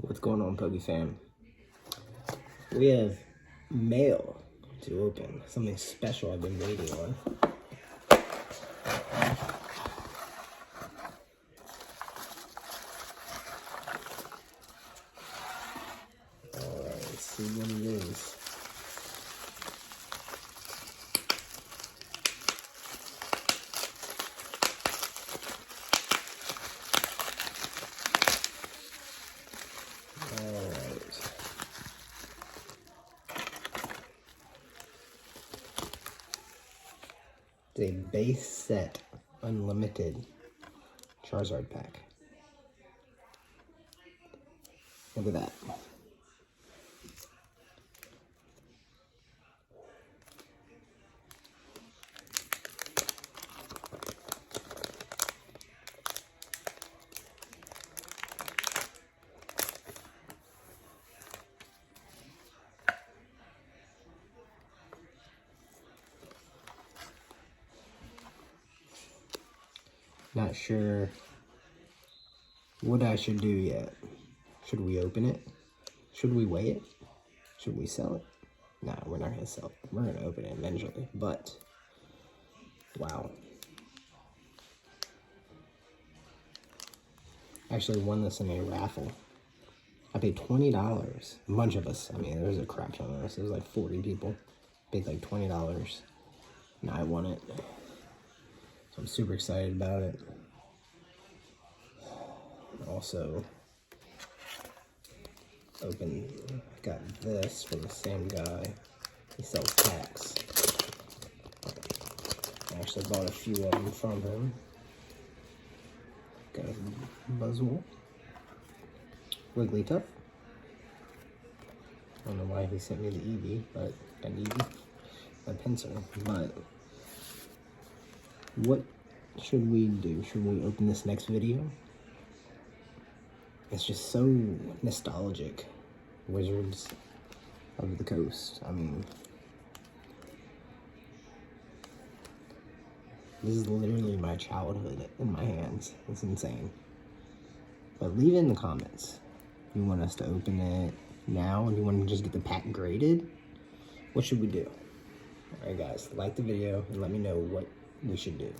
What's going on, Poke fam? We have mail to open. Something special I've been waiting on. Alright, let's see what it is. It's a base set unlimited Charizard pack. Look at that. Not sure what I should do yet. Should we open it? Should we weigh it? Should we sell it? Nah, we're not gonna sell it. We're gonna open it eventually, but wow. I actually won this in a raffle. I paid $20. A bunch of us. I mean, there was a crap ton of us. It was like 40 people. Paid like $20. And I won it. So I'm super excited about it. Also, got this from the same guy. He sells packs. I actually bought a few of them from him. Got a Buzzwole. Wigglytuff. I don't know why he sent me the Eevee, but I need my pencil. But what should we do? Should we open this next video? It's just so nostalgic. Wizards of the Coast. I mean, this is literally my childhood in my hands. It's insane. But leave it in the comments. You want us to open it now? And you want to just get the pack graded? What should we do? Alright guys, like the video and let me know what we should do.